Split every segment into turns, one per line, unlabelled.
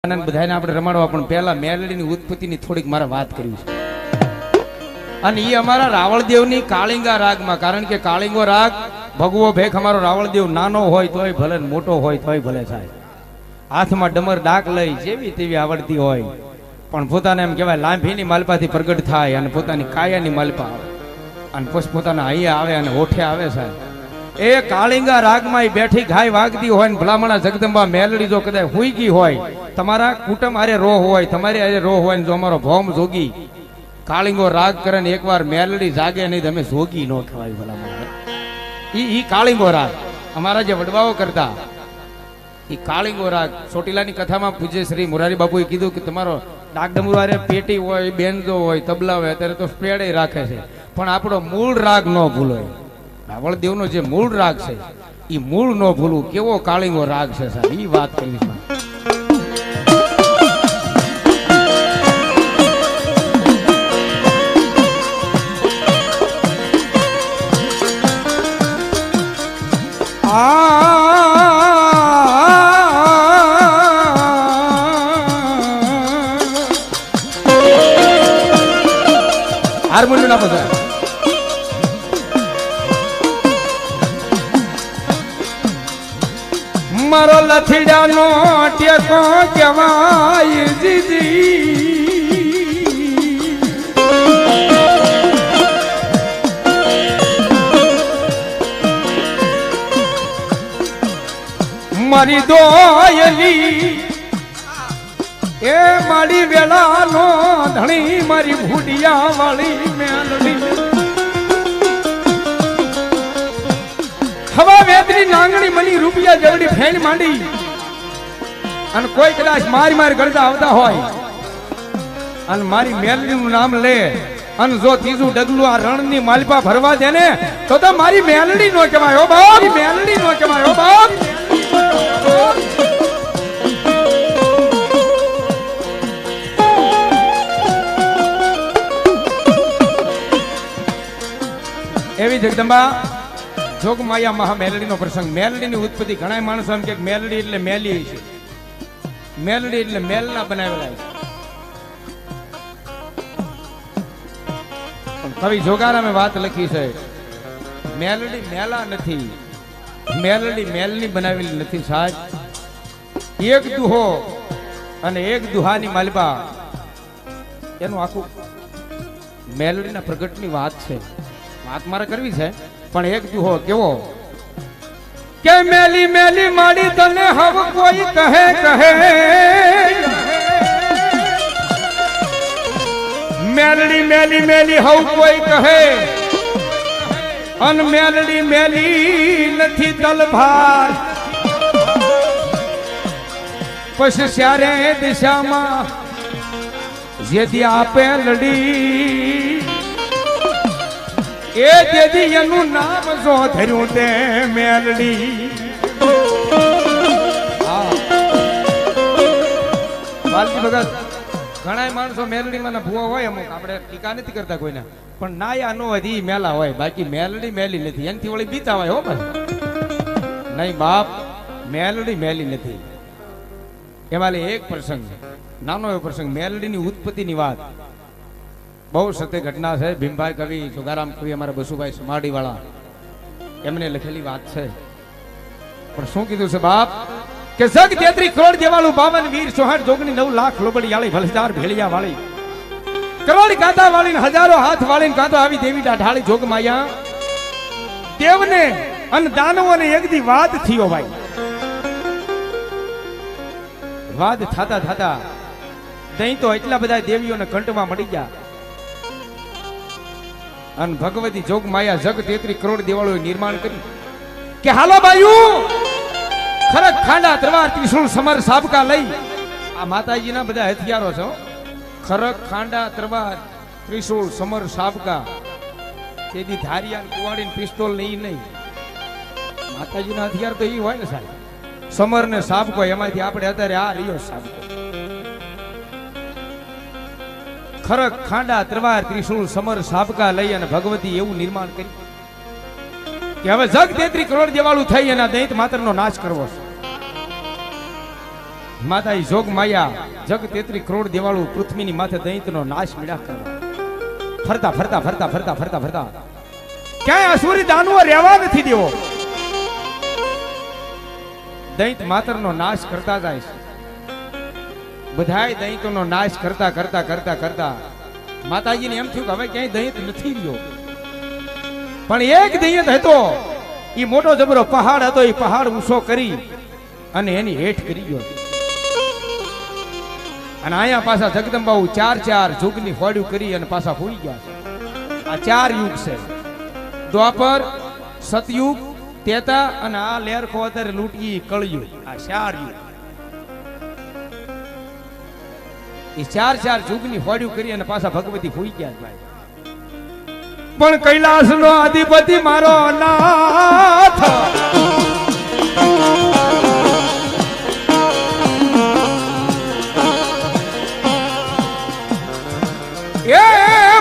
આનંદ બધાને આપણે રમાડવા, પણ પહેલા મેલડીની ઉત્પત્તિની થોડીક મારે વાત કરવી છે. અને એ અમારા રાવળદેવની કાળિંગા રાગમાં, કારણ કે કાળિંગો રાગ ભગવો ભેખ અમારો રાવળદેવ નાનો હોય તોય ભલે, મોટો હોય તોય ભલે થાય, હાથમાં ડમર ડાક લઈ જેવી તેવી આવડતી હોય, પણ પોતાને એમ કહેવાય લાંભીની માલપાથી પ્રગટ થાય અને પોતાની કાયાની માલપા આવે અને પછી પોતાના અહીંયા આવે અને ઓઠે આવે સાહેબ. એ કાળિંગા રાગમાં બેઠી ગાય વાગતી હોય ને ભલામણા જગદંબા મેલડી જો કદાચ હુઈ ગઈ હોય, તમારા કુટુંબ આરે રોહ હોય, તમારી આરે રોહ હોય ને જો અમારો ભોમ જોગી કાળિંગો રાગ કરે ને એકવાર મેલડી જાગે નહીં તમે જોગી નો કહેવાય ભલામણા. ઈ કાળિંગો રાગ અમારા જે વડવાઓ કરતા, ઈ કાળિંગો રાગ. ચોટીલાની કથામાં પૂજ્ય શ્રી મોરારી બાપુએ કીધું કે તમારો ડાકડમરુઆરે પેટી હોય, બેનજો હોય, તબલા હોય, અત્યારે તો સ્પેડે રાખે છે, પણ આપણો મૂળ રાગ ન ભૂલો. રાવળદેવનો જે મૂળ રાગ છે એ મૂળ ન ભૂલવું. કેવો કાળિંગો રાગ છે સાહેબ, એ વાત કરી છે. હાર્મોનિયમ ના બધા મારો લથડાનો ટેકો કહેવાય જીજી, મારી દોયલી એ મારી વેલાનો ધણી, મારી ભૂડિયા વાળી મેલડી, હવા વેદની નાંગણી મની રૂપિયા જેવડી ફેણ માંડી, અને કોઈ કદાચ મારી કરતા આવતા હોય અને મારી મેલડીનું નામ લે અને જો ત્રીજું ડગલું આ રણની માલપા ભરવા દે ને તો મારી મેલડી નો કહેવાય હો બાપ, મેલડી નો કહેવાય હો બાપ. એવી જગદંબા જોગમાયા મહા મેલડીનો પ્રસંગ. મેલડીની ઉત્પત્તિ ઘણા માણસો એમ કે મેલડી એટલે મેલી છે, મેલડી એટલે મેલના બનાવેલા છે, પણ કવિ જોગારામે વાત લખી છે મેલડી મેલા નથી, મેલડી મેલની બનાવેલી નથી સાહેબ. એક દુહો અને એક દુહાની માલપા, એનું આખું મેલડીના પ્રગટની વાત છે. વાત મારે કરવી છે, પણ એક દુહો કેવો કે મેલી મેલી માડી તને હવ કોઈ કહે કહે, મેલડી મેલી મેલી હવ કોઈ કહે, અન મેલડી મેલી નથી તલભાર, પછી સ્યારે દિશામાં જેથી આપે લડી, એ જેથી એનું નામ જો ધર્યું તે મેલડી. વાલજી ભગત ઘણા માણસો મેલડીમાં ભૂવા હોય, અમુક આપણે ટીકા નથી કરતા કોઈને, પણ નાયા નો હોય ઈ મેલા હોય, બાકી મેલડી મેલી નથી, એનથી વળી બીતા હોય હો ભાઈ. નહીં બાપ, મેલડી મેલી નથી. એમાં એક પ્રસંગ, નાનો એવો પ્રસંગ, મેલડીની ઉત્પત્તિની વાત બહુ સત્ય ઘટના છે. ભીમભાઈ કવિ, જોગારામ કવિ, અમારા બસુભાઈ સમાડી વાળા, એમને લખેલી વાત છે. પણ શું કીધું છે બાપ કે જગ 33 કરોડ દેવાળું 52 વીર 64 જોગણી 9 લાખ લોબડી વાળી ભલદાર ભેળિયા વાળી કરોડ ગાતા વાળી હજારો હાથ વાળી કાતો આવી દેવી ઢાળી જોગમાયા દેવને અને દાનવોને એકદી વાદ થયો ભાઈ. વાદ થાતા થાતા દહીં તો એટલા બધા દેવીઓને કંટમાં મળી ગયા, અને ભગવતી જોગમાયા જગ 33 કરોડ દેવાળોએ નિર્માણ કર્યું કે હાલો બાયું ખરક ખાંડા તરવાર ત્રિશુળ સમર સાબકા લઈ, આ માતાજીના બધા હથિયારો છે. ખરક ખાંડા તરવાર ત્રિશુળ સમર સાબકા, તેદી ધારિયા કુવાડી પિસ્તોલ નહીં, માતાજીના હથિયાર તો એ હોય ને સાહેબ, સમર ને સાબકો. એમાંથી આપણે અત્યારે આ રહ્યો સાબકો. ખરક ખાંડા તરવાર ત્રિશુળ સમર સાબકા લઈ અને ભગવતી એવું નિર્માણ કર્યું કે હવે જગ 33 કરોડ દેવાળું થઈ એના દૈત માત્ર નો નાશ કરવો છે. માતા ઈ જોગ માયા જગ 33 કરોડ દેવાળું પૃથ્વીની માથે દૈત્યનો નાશ મીડા કરવા ફરતા ફરતા ફરતા ફરતા ફરતા ફરતા ક્યાંય અસુરી દાનવો રહેવા નથી દેવો. દૈત્ય માતરનો નાશ કરતા જાય છે. બધાય દૈત્યનો નાશ કરતા કરતા કરતા કરતા માતાજીને એમ થયું કે હવે ક્યાંય દૈત્ય નથી રહ્યો. પણ એક દૈત્ય હતો, ઈ મોટો જબરો પહાડ હતો. ઈ પહાડ ઊંચો કરી અને એની હેઠ કરી ગયો. અને અહીંયા પાછા જગદંબાઓ 4 જુગની હોડ્યું કરી અને પાછા હોઈ ગયા. આ 4 યુગ છે: દ્વાપર, સતયુગ, ત્રેતા અને આ લેરખો અત્યારે લૂંટી કળયુગ. આ 4 યુગ. એ 4 જુગની હોડ્યું કરી અને પાછા ભગવતી હોઈ ગયા ભાઈ. પણ કૈલાસનો અધિપતિ મારો નાથ, એ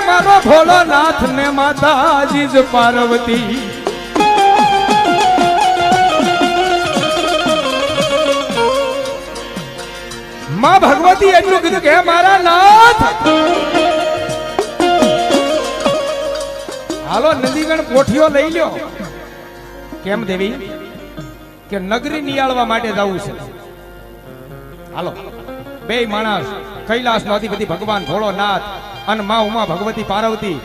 મારો ભોળાનાથ ને માતાજી જ પાર્વતી. માં ભગવતી એટલું કીધું કે મારા નાથ, હાલો નંદીગણ કોઠીઓ લઈ લ્યો. કેમ દેવી? કે નગરી નિયાળવા માટે જવું છે. હાલો બે માણસ, કૈલાસનો અધિપતિ ભગવાન ભોળોનાથ અને માં ઉમા ભગવતી પાર્વતી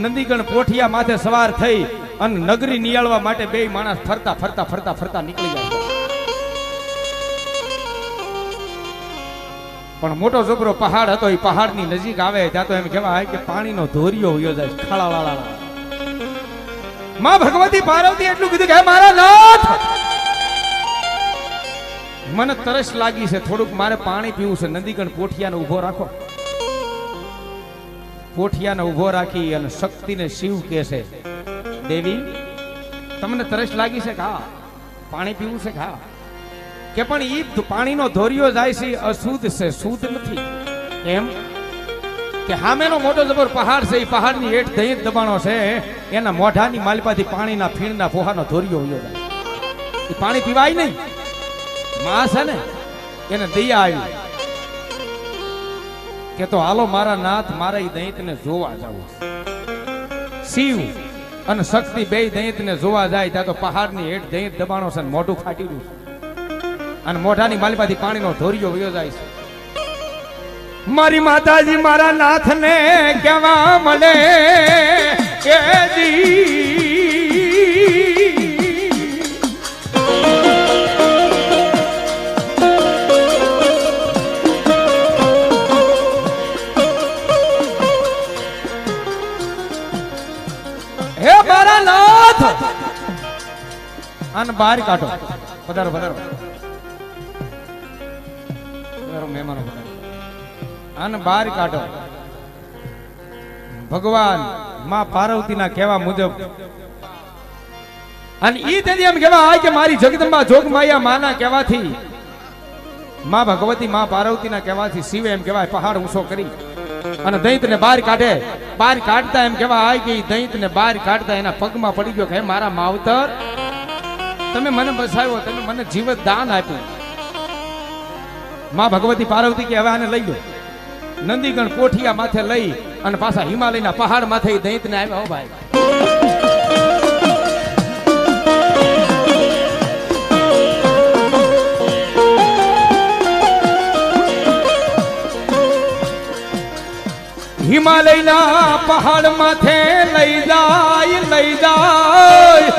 નંદીગણ કોઠિયા માથે સવાર થઈ અને નગરી નિયાળવા માટે બે માણસ ફરતા ફરતા ફરતા ફરતા નીકળી ગયા. પણ મોટો જબરો પહાડ હતો. એ પહાડની નજીક આવે ત્યાં તો એમ કહેવાય કે પાણીનો ધોરિયો હોયો જાય. ખાળાવાળા માં ભગવતી પાર્વતી એટલું કીધું કે મારા નાથ, મને તરસ લાગી છે, થોડુંક મારે પાણી પીવું છે. નંદીગણ કોઠિયાને ઉભો રાખો. કોઠિયાને ઉભો રાખી અને શક્તિને શિવ કહે છે, દેવી તમને તરસ લાગી છે? હા. પાણી પીવું છે? હા. કે પણ ઈ પાણીનો ધોરિયો જાય છે અશુદ્ધ છે, શુદ્ધ નથી. એમ કે સામેનો મોટો જબર પહાડ છે. એ પહાડની હેઠ દહીં દબાણો છે. એના મોઢાની માલપાથી પાણીના ફીણના ફોહાનો ધોરિયો વયો જાય. એ પાણી પીવાય નહીં. માં છે ને એને દયા આવી કે તો હાલો મારા નાથ, મારા એ દૈત્યને જોવા જાવું. શિવ અને શક્તિ બે દૈત્યને જોવા જાય ત્યાં તો પહાડની હેઠ દૈત્ય દબાણો છે, મોઢું ફાટી રહ્યું અને મોઢાની માલપાથી પાણીનો ધોરિયો વયો જાય છે. મારી માતાજી મારા નાથને કેવા મળે કે હે મારા નાથ, આને બહાર કાઢો. પધારો પધારો પધારો મહેમાનો પધારો. આને બહાર કાઢો. ભગવાન માં પાર્વતીના કહેવા મુજબ અને ઈ તેથી એમ કહેવાય કે મારી જગદંબા જોગમાયા માના કહેવાથી, માં ભગવતી માં પાર્વતીના કહેવાથી શિવે એમ કહેવાય પહાડ ઊંચો કરી અને દૈત્યને બહાર કાઢે. બહાર કાઢતા એમ કહેવાય કે દૈત્યને બહાર કાઢતા એના પગમાં પડી ગયો કે હે મારા માવતર, તમે મને બચાવ્યો, તમે મને જીવત દાન આપ્યું. માં ભગવતી પાર્વતી કે હવે આને લઈ લો. નંદીગણ કોઠિયા માથે લઈ અને પાછા હિમાલયના પહાડ માથે દૈત્યને આવ્યા. હો ભાઈ, હિમાલયના પહાડ માથે લઈ જાય, લઈ જાય.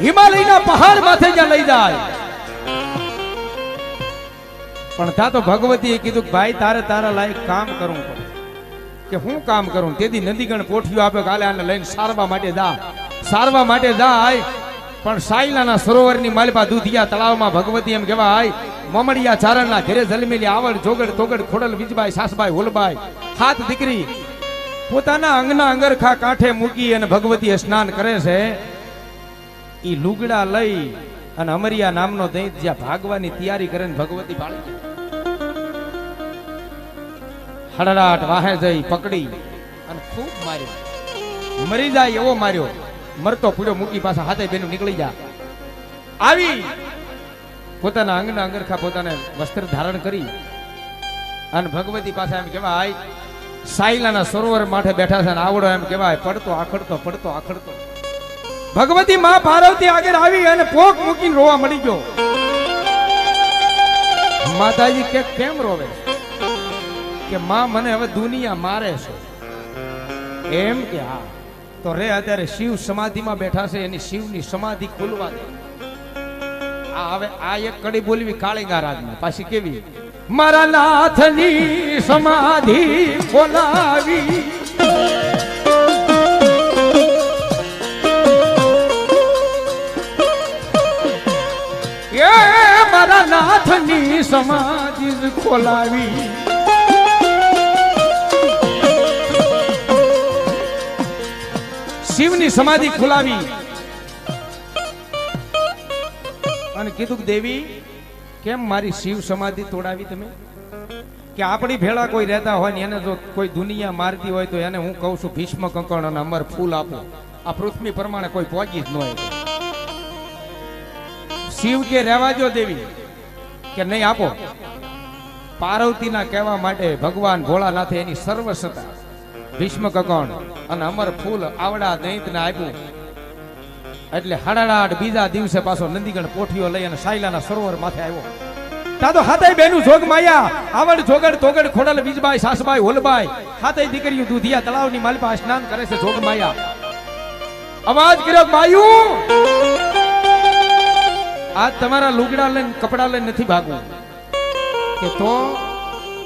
હિમાલયના પહાડ માથે જ્યાં લઈ જાય. પણ ત્યાં તો ભગવતીએ કીધું ભાઈ તારે તારા લાયક કામ કરવું પડે. કે હું કામ કરું? તેથી નંદીગણ પોઠિયો આપે કાલે આને લઈને સારવા માટે જા. સારવા માટે જાય પણ સાયલાના સરોવરની માલપા દૂધિયા તળાવમાં ભગવતી એમ કહેવાય મમડિયા ચારણના ઘરે જલમેલી આવડ જોગડ તોગડ ખોડલ વીજબાઈ સાસબાઈ હોલબાઈ 7 દીકરી પોતાના અંગના અંગરખા કાંઠે મૂકી અને ભગવતી સ્નાન કરે છે. ઈ લુગડા લઈ અને અમરિયા નામનો દૈત જ્યાં ભાગવાની તૈયારી કરે ને ભગવતી બાળી હડડાટ વાહે જઈ પકડી અને ખૂબ માર્યો. મરી જાય એવો માર્યો. મરતો પૂડ્યો મૂકી પાછા હાથે બેનું નીકળી જા. આવી પોતાના અંગના અંગરખા પોતાને વસ્ત્ર ધારણ કરી અને ભગવતી પાસે એમ કહેવાય સાયલાના સરોવર માથે બેઠા છે અને આવડો એમ કહેવાય પડતો આખડતો ભગવતી માં પાર્વતી આગળ આવી અને પોક મૂકીને રોવા મળી ગયો. માતાજી કે કેમ રોવે કે માં મને હવે દુનિયા મારે છે એમ કે હા તો રે અત્યારે શિવ સમાધિમાં બેઠા છે એની શિવની સમાધિ ખોલવા દે. હવે આ એક કડી બોલવી કાળીંગા રાગમાં પાછી કેવી મારા નાથની સમાધિ ખોલાવી એ મારા નાથની સમાધિ ખોલાવી શિવની સમાધિ ખોલાવી અને કીધું કે દેવી કેમ મારી શિવ સમાધિ તોડાવી તમે કે આપણી ભેળા કોઈ રહેતા હોય ને એને જો કોઈ દુનિયા મારતી હોય તો એને હું કહું છું ભીષ્મ કંકણ અને અમર ફૂલ આપો. આ પૃથ્વી પ્રમાણે કોઈ પહોંચી જ ન હોય. શિવ કે રહેવા જો દેવી કે નહીં આપો. પાર્વતીના કહેવા માટે ભગવાન ભોળાનાથે એની સર્વસત્તા ભીષ્મ કંકણ અને અમર ફૂલ આવડા દૈંતને આપ્યું. એટલે હડાડાટ બીજા દિવસે પાછો નંદીગણ પોઠીઓ લઈ અને સાયલાના સરોવર માથે આવ્યો. તાતો હાથે બેનું જોગ માયા આવડ જોગડ તોગડ ખોડલ બીજબાઈ સાસબાઈ હોલબાઈ હાથે દીકરીઓ દૂધિયા તળાવની માલપા સ્નાન કરે છે જોગ માયા. અવાજ કર્યો બાયું આજ તમારા લુગડા લઈને કપડા લઈને નથી ભાગવું કે તો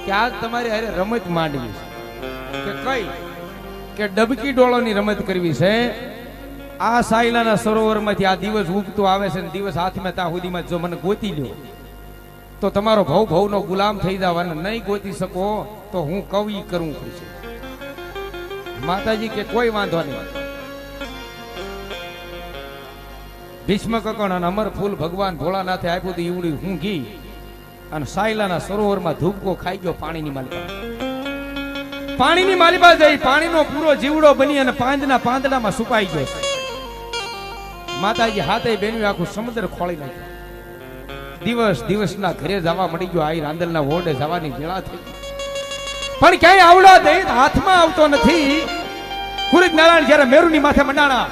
કે આજ તમારી હારે રમત માંડવી છે કે કઈ કે ડબકી ડોળોની રમત કરવી છે. આ સાયલાના સરોવરમાંથી આ દિવસ ઉગતો આવે છે ને દિવસ હાથમાં ત્યાં સુધીમાં જો મને ગોતી લ્યો તો તમારો ભવનો ગુલામ થઈ જવાનો. નહીં ગોતી શકો તો હું કવિ કરવું પડશે. માતાજી કે કોઈ વાંધો નહીં. ભીષ્મ કંકણ અને અમર ફૂલ ભગવાન ભોળાનાથે આપ્યું હતું ઈવડી હું ઘી અને સાયલાના સરોવરમાં ધૂપકો ખાઈ ગયો પાણીની માલિપા જઈ પાણીનો પૂરો જીવડો બની અને પાંદડામાં સુપાઈ ગયો. માતાજી હાથે બેનું આખું સમુદ્ર ખોળી નાખ્યું. દિવસના ઘરે જવા મળી ગયો. આઈ રાંદલના વોર્ડે જવાની વેળા થઈ પણ ક્યાંય આવડા દઈ હાથમાં આવતો નથી. કુરિત નારાયણ જ્યારે મેરુની માથે મંડાણા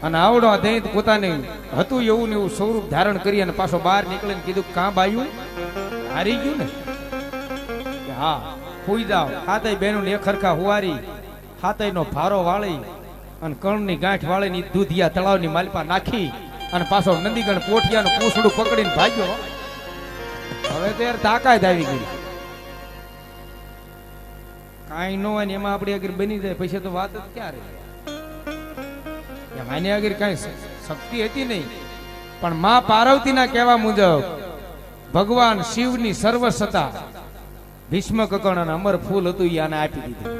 અને આવડો દૈત પોતાને હતું એવું ને એવું સ્વરૂપ ધારણ કરી અને પાછો બહાર નીકળીને કીધું કાં બાયું હારી ગયું ને હા હુઈ જાવ. હાથે બેનું એક ખરખા હુવારી હાથે નો ભારો વાળી અને કણની ગાંઠ વાળીની દૂધિયા તળાવની માલપા નાખી અને પાછો નંદીગણ પોઠિયાનું પૂંછડું પકડીને ભાગ્યો. હવે તો યાર તાકાત આવી ગઈ. કાંઈ ન હોય ને એમાં આપણી આગળ બની જાય પછી તો વાત જ ક્યાં રહે. એની આગળ કઈ શક્તિ હતી નહીં પણ માં પાર્વતીના કહેવા મુજબ ભગવાન શિવની સર્વસત્તા ભીષ્મ કંકણ અને અમર ફૂલ હતું યાને આપી દીધું.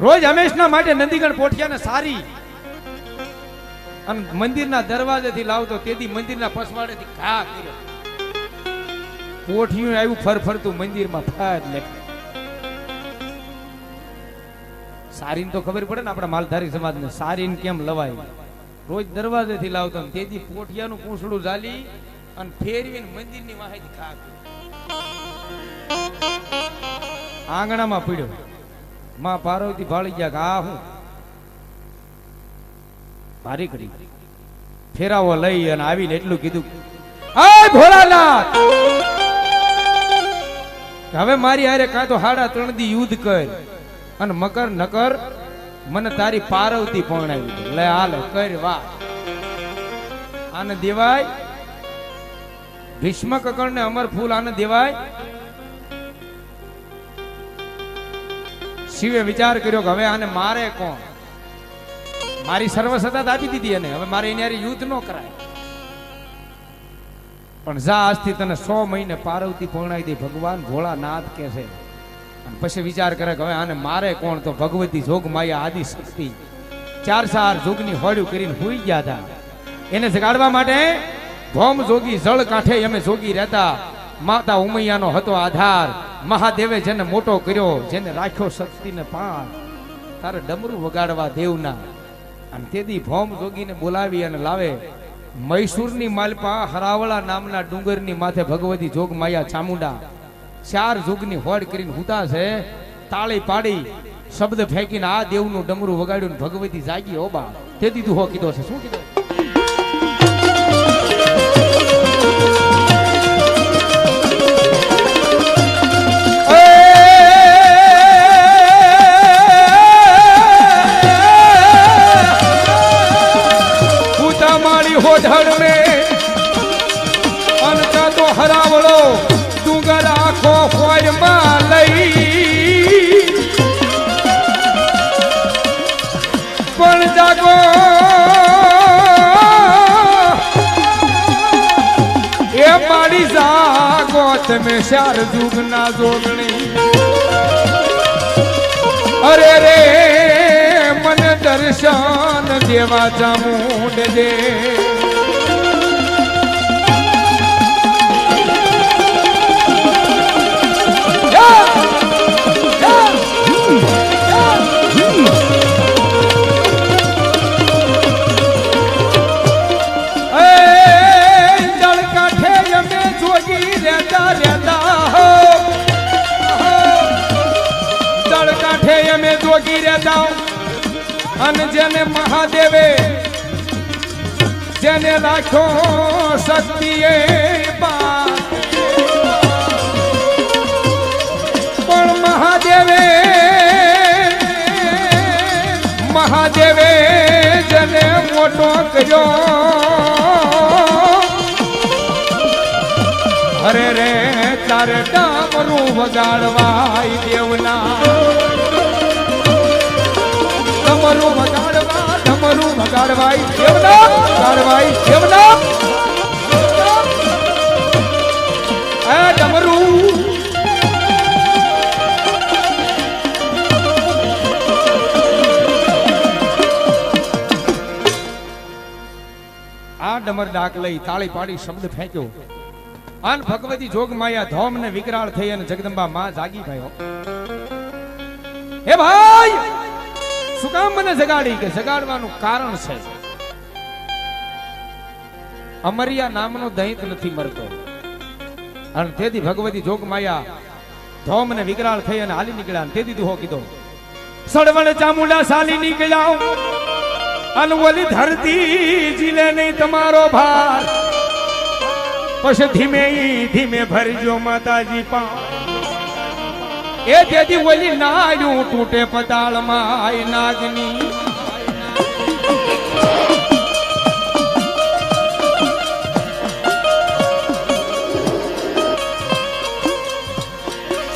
રોજ હંમેશના માટે નંદીગણ પોઠિયાને સારી અને મંદિરના દરવાજેથી લાવતો. તેથી મંદિરના પસવાડેથી ઘા કર્યો. પોઠિયું આવ્યું ફરફરતું મંદિરમાં ફાદ લેખે. સારીને તો ખબર પડે ને આપણા માલધારી સમાજને સારીને કેમ લવાય. રોજ દરવાજેથી લાવતો તેથી પોઠિયાનું પૂંછડું ઝાલી અને ફેરવીને મંદિરની વાહેથી ઘા કર્યો. આંગણામાં પીડ્યો. માં પાર્વતી ભાળી ગયા કે આ હું ભારી કરી ફેરાવો લઈ અને આવીને એટલું કીધું આ ભોળાનાથ હવે મારી હારે કાં તો 3.5 દી યુદ્ધ કર અને મકર નકર મને તારી પાર્વતી પરણાવી લે હાલે કર વાત. આને દેવાય ભીષ્મ કંકણ ને અમર ફૂલ આને દેવાય. શિવે વિચાર કર્યો કે હવે આને મારે કોણ. મારી સર્વસત્તા આપી દીધી એને હવે મારે એની યુદ્ધ ન કરાય. પણ જા આજથી તને 100 મહિને પાર્વતી પરણાવી દે ભગવાન ભોળાનાથ કે છે. અને પછી વિચાર કરે કે હવે આને મારે કોણ. તો ભગવતી જોગ માયા આદિ શક્તિ 4 જોગની હોડ્યું કરીને હુઈ ગયા હતા. એને જગાડવા માટે ભોમ જોગી જળ કાંઠે અમે જોગી રહેતા. માતા ઉમૈયાનો હતો આધાર. મહાદેવે જેને મોટો કર્યો જેને રાખ્યો શક્તિને પાર તારે ડમરું વગાડવા દેવના. અને તેથી ભોમ જોગીને બોલાવી અને લાવે મૈસૂરની માલપા હરાવળા નામના ડુંગરની માથે ભગવતી જોગ માયા ચામુંડા 4 જોગની હોડ કરીને હુતા છે. તાળી પાડી શબ્દ ફેંકીને આ દેવનું ડમરું વગાડ્યું, ભગવતી જાગી. ઓ બા, તેથી તું હો કીધો છે. શું કીધું? હોઢળ મે અનકા તો હરાવળો ડુંગર આખો ફોડમાં લઈ પણ જાગો એ મારી જાગો તમે 4 જુગના જોગણી. અરે રે મને દર્શન દેવા ચામુંડ દે. જોગી રહેતા અને જેને મહાદેવે જેને રાખ્યો શક્તિએ પણ મહાદેવે જેને મોટો કર્યો. અરે રે તારે ડામરું વગાડવાય દેવના. ડમરું વગાડવાય દેવના. વગાડવાય દેવના. આ ડમરું આ ડમર ડાક લઈ તાળી પાડી શબ્દ ફેંક્યો. આન ભગવતી જોગ માયા ધોમ ને વિકરાળ થઈ અને જગદંબા માં જાગી ગયો. હે ભાઈ, શું કામ મને જગાડી? કે જગાડવાનું કારણ છે અમરિયા નામનો દૈત નથી મરતો. અને તેથી ભગવતી જોગ માયા ધોમ ને વિકરાળ થઈ અને હાલી નીકળ્યા. તેથી દુહો કીધો, સડવણ ચામુંડા સાલી નીકળ્યા અને ઓલી ધરતી જીલે નહીં તમારો ભાર. પછી ધીમે ધીમે ભરજો માતાજી પા. એ તેથી ઓલી નાડું તૂટે પતાળમાં નાગની.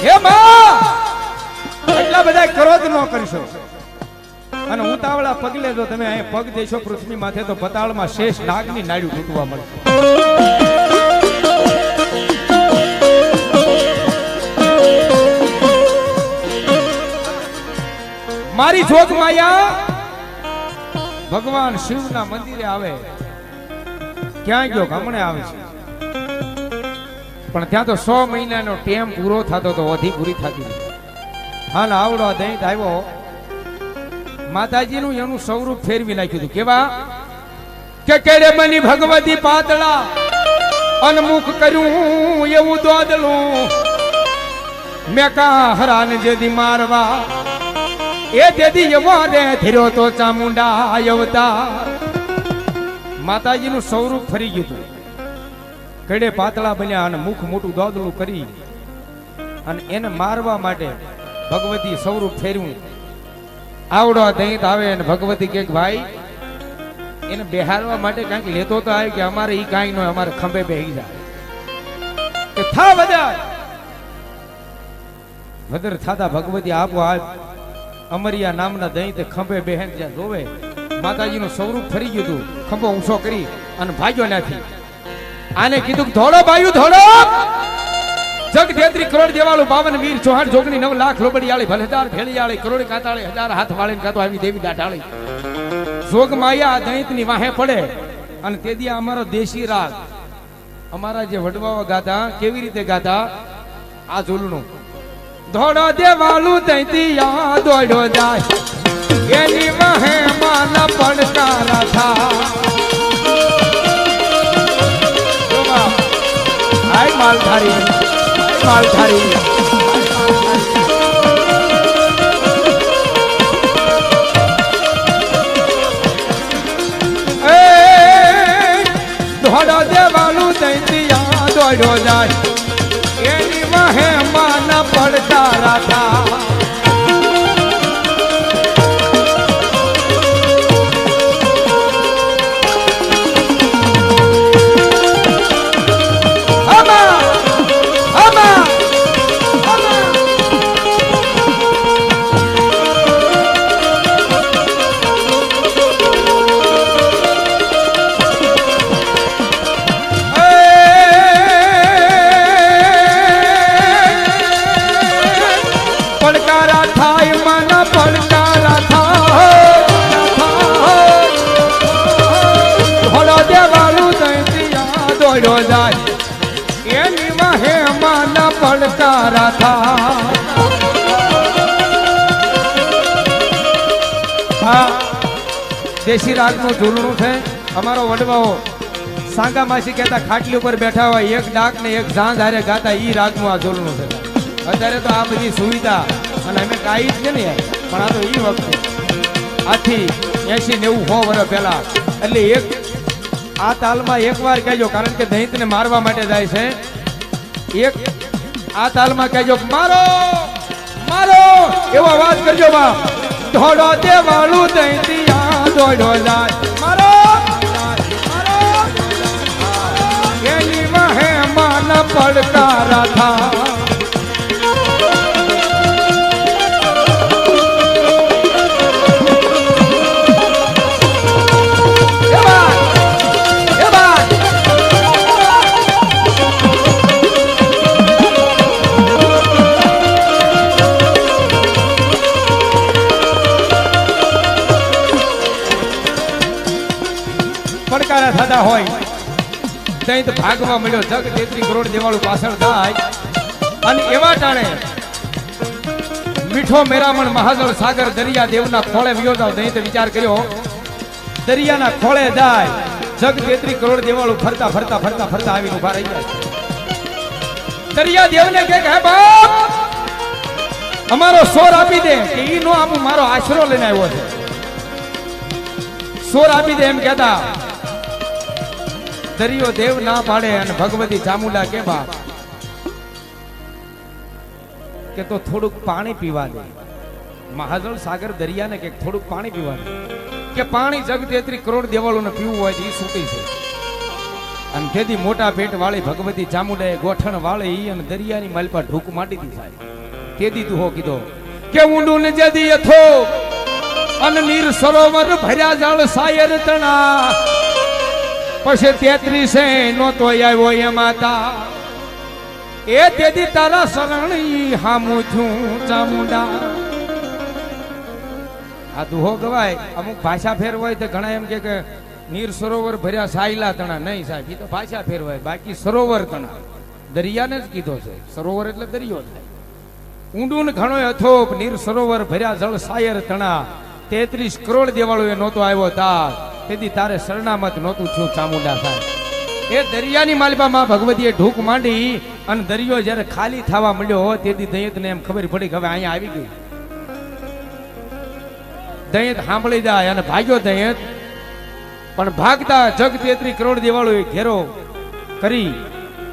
હે માં, એટલા બધા ક્રોધ ન કરશો અને ઉતાવળા પગલે જો તમે અહીં પગ દેશો પૃથ્વી માથે તો પતાળમાં શેષ નાગની નાડું તૂટવા મળશે. મારી જોગ માયા ભગવાન શિવના મંદિરે આવે. ક્યાં ગયો? હમણે આવે છે, પણ ત્યાં તો 100 મહિનાનો ટેમ પૂરો થતો તો વધી પૂરી થતી. હાલ આવડો દૈત આવ્યો, માતાજીનું એનું સ્વરૂપ ફેરવી નાખ્યું હતું. કેવા કે કેડે મની ભગવતી પાતળા અનમુખ કર્યું એવું દોદલું મેં કા હરાને જેદી મારવા. એ તેથી એવો રે ધીરો તો ચામુંડા અવતાર. માતાજીનું સ્વરૂપ ફરી ગયું હતું. કડે પાતળા બન્યા અને મુખ મોટું દોદલું કરી અને એને મારવા માટે ભગવતી સ્વરૂપ ફેરવું. આવડો દૈત આવે અને ભગવતી કે ભાઈ એને બેહારવા માટે કાંઈક લેતો તો આવે કે અમારે ઈ કાંઈ ન, અમારે ખંભે બેહી જાય કે થા બધા વદર થાતા ભગવતી આપો આ અમરિયા નામના દૈત ખંભે બેહેન જ્યાં જોવે માતાજીનું સ્વરૂપ ફરી ગયું હતું. ખંભો ઊંચો કરી અને ભાગ્યો નથી. આને કીધું ધોળો બાયુ ધોળો. જગ 33 કરોડ દેવાળું 52 વીર 64 જોગણી 9 લાખ લોબડિયાળી ભલેદાર ભેળિયાળી કરોડ કાંતાળી 1000 હાથ વાળી કાતો આવી દેવી દાઢાળી. જોગ માયા દૈતની વાહે પડે અને તેદી અમારો દેશી રાગ અમારા જે વડવાઓ ગાતા કેવી રીતે ગાતા આ ઝૂલનું ધોળો દેવાળું દૈતિયા દોડો જાય એની વાહે માના પડકારા થા હાય માલધારી માલધારી ધોડો દેવાલું દૈતિયા દોડ્યો જાય એની વાહે માના પડકારા થા એની વાહે માના પડકારા થા હા દેશી રાગનું ઝૂલણું છે અમારો વડવાઓ સાંગા માસી કહેતા ખાટલી ઉપર બેઠા હોય એક ડાક ને એક ઝાંઝ હારે ગાતા ઈ રાગનું આ ઝૂલણું છે અત્યારે તો આ બધી સુવિધા અને અમે કાઈ જ છે ને પણ આ તો ઈ વખતે આથી 80-90 વર્ષ પહેલા એટલે એક આ તાલમાં એકવાર કહેજો કારણ કે દૈંતને મારવા માટે જાય છે એક આ તાલમાં કહેજો મારો મારો એવો અવાજ કરજો બા ધોડો દેવાળું દૈંતિયા દોડો જાય મારો એની વાહે માના પડકારા થા પડકારા થતા હોય દૈંત ભાગવા મળ્યો જગ 33 કરોડ દેવાળું પાછળ થાય અને એવા ટાણે મીઠો મેરામણ મહાજળ સાગર દરિયા દેવના ખોળે વિયો જાવ દૈંત વિચાર કર્યો દરિયાના ખોળે જાય જગ 33 કરોડ દેવાળું ફરતા ફરતા ફરતા ફરતા આવીને ઉભા રહી જાય દરિયા દેવને કહે હે બાપ અમારો સોર આપી દે કે ઈ નો આપું મારો આશરો લઈને આવ્યો છે સોર આપી દે એમ કહેતા દરિયો દેવ ના પાડે અને ભગવતી ચામુંડા કે બાપ કે તો થોડુંક પાણી પીવા દે મહાજળ સાગર દરિયાને કે થોડુંક પાણી પીવા દે કે પાણી જગ 33 કરોડ દેવાળોને પીવું હોય એ સૂટી છે અને તેથી મોટા પેટ વાળી ભગવતી ચામુંડાએ ગોઠણ વાળી અને દરિયાની માલપા ઢૂક માંડી દી સાહેબ તેથી તું હો કીધો કે ઊંડું ને જદી અથો અને નીર સરોવર ભર્યા જળ સાયર તણા પછી 33 નો તો આવ્યો એ માતા એ તેથી તારા શરણી હામું છું ચામુંડા આ દુહો ગવાય અમુક ભાષા ફેર હોય તો ઘણા એમ કે નીર સરોવર ભર્યા સાયલા તણા નહીં સાહેબ એ તો ભાષા ફેર હોય બાકી સરોવર તણા દરિયાને જ કીધો છે સરોવર એટલે દરિયો થાય ઊંડું ને ઘણો અથોપ નીર સરોવર ભર્યા જળ સાયર તણા 33 કરોડ દેવાળો એ નહોતો આવ્યો તાર તેથી તારે શરણામત નહોતું છું ચામુંડા સાહેબ એ દરિયાની માલિપામાં ભગવતીએ ઢૂક માંડી અને દરિયો જ્યારે ખાલી થવા મળ્યો તેથી દૈંતને એમ ખબર પડી કે હવે અહીંયા આવી ગઈ દૈંત સાંભળી જાય અને ભાગ્યો દૈંત પણ ભાગતા જગ 33 કરોડ દેવાળો એ ઘેરો કરી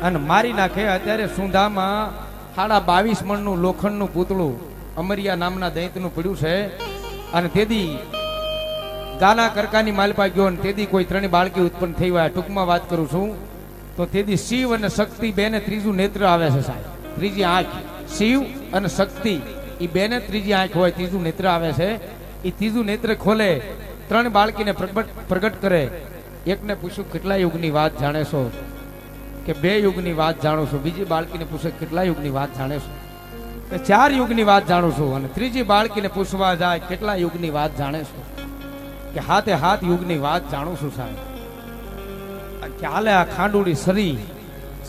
અને મારી નાખે અત્યારે સુંધામાં 22.5 મણનું લોખંડનું પૂતળું અમરિયા નામના દૈંતનું પડ્યું છે અને તેથી ગાના કરકાની માલપા ગયો અને તેથી કોઈ 3 બાળકી ઉત્પન્ન થઈ હોય ટૂંકમાં વાત કરું છું તો તેથી શિવ અને શક્તિ બેને ત્રીજું નેત્ર આવે છે સાહેબ ત્રીજી આંખ શિવ અને શક્તિ એ બેને ત્રીજી આંખ હોય ત્રીજું નેત્ર આવે છે એ ત્રીજું નેત્ર ખોલે 3 બાળકીને પ્રગટ કરે એકને પૂછ્યું કેટલા યુગની વાત જાણે છો કે 2 યુગની વાત જાણું છું બીજી બાળકીને પૂછે કેટલા યુગની વાત જાણે છો કે 4 યુગની વાત જાણું છું અને ત્રીજી બાળકીને પૂછવા જાય કેટલા યુગની વાત જાણે છો કે 7 યુગની વાત જાણું છું સાહેબ ચાલે આ ખાંડુડી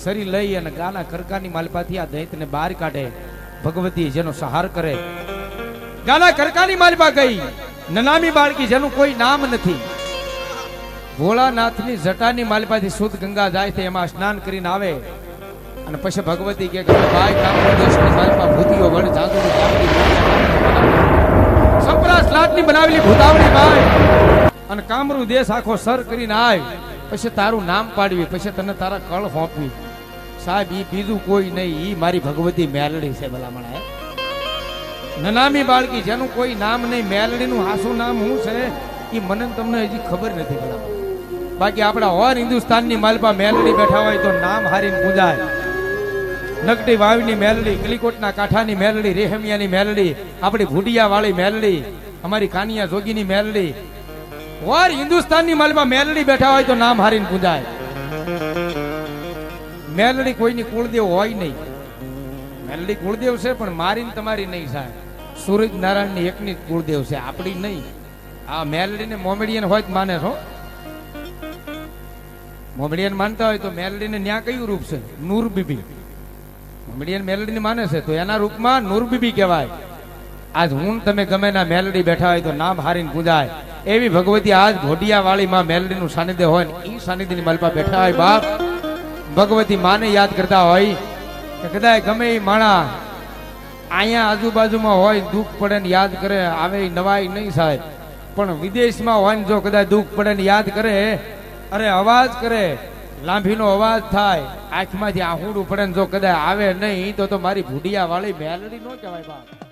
સરી લઈ અને ગાના કરકાની માલપાથી આ દૈંતને બહાર કાઢે ભગવતી જેનો સહાર કરે ગાના કરકાની માલપા ગઈ નનામી બાળકી જેનું કોઈ નામ નથી, ભોળાનાથની જટાની માલિપાથી શુદ્ધ ગંગા જાય છે, એમાં સ્નાન કરીને આવે અને પછી ભગવતી કે ભાઈ કામનો દેશની માલિપા ભૂતિઓ વડ જાદુની ચામડી સંપરા સ્લાટની બનાવેલી ભૂતાવળી ભાઈ અને કામરૂ દેશ આખો સર કરીને આય, પછી તારું નામ પાડવી, પછી તને તારા કળ સોંપવી. સાહેબ ઈ બીજું કોઈ નહીં, ઈ મારી ભગવતી મેલડી છે ભલામણ. નનામી બાળકી જેનું કોઈ નામ નહીં, મેલડીનું હાસું નામ શું છે એ મને તમને હજી ખબર નથી ભલામણ. બાકી આપણા ઓર હિન્દુસ્તાનની માલપા મેલડી બેઠા હોય તો નામ હારીને પૂજાય. નકટી વાવની મેલડી, કલીકોટના કાંઠાની મેલડી, રેહમિયાની મેલડી, આપણી ભુડિયા વાળી મેલડી, અમારી કાનિયા જોગીની મેલડી, ઓર હિન્દુસ્તાનની માલપા મેલડી બેઠા હોય તો નામ હારીને પૂજાય. મેલડી કોઈની કુળદેવ હોય નહીં, મેલડી કુળદેવ છે પણ મારીને તમારી નહીં સાહેબ. સૂરજ નારાયણની એકની કુળદેવ છે, આપણી નહીં. આ મેલડીને મોમેડિયન હોય તો માને છો, મોમેડિયન માનતા હોય તો મેલડીને ન્યા કયું રૂપ છે? નૂર બીબી. મોમેડિયન મેલડીને માને છે તો એના રૂપમાં નૂર બીબી કહેવાય. આજ હું તમે ગમે ના મેલડી બેઠા હોય તો નામ હારીને પૂજાય. એવી ભગવતી આજ ઘોડિયા વાળી માં મેલડીનું સાનિધ્ય હોય ને એ સાનિધ્યની માલપા બેઠા હોય બાપ, ભગવતી માને યાદ કરતા હોય કે કદાચ ગમે એ માણા અહીંયા આજુબાજુમાં હોય દુઃખ પડે ને યાદ કરે, આવે નવાઈ નહીં સાહેબ. પણ વિદેશમાં હોય ને જો કદાચ દુઃખ પડે ને યાદ કરે, અરે અવાજ કરે, લાંભીનો અવાજ થાય, આંખમાંથી આહુડું પડે ને જો કદાચ આવે નહીં તો મારી ભૂડિયા વાળી મેલડી નો કહેવાય બાપ.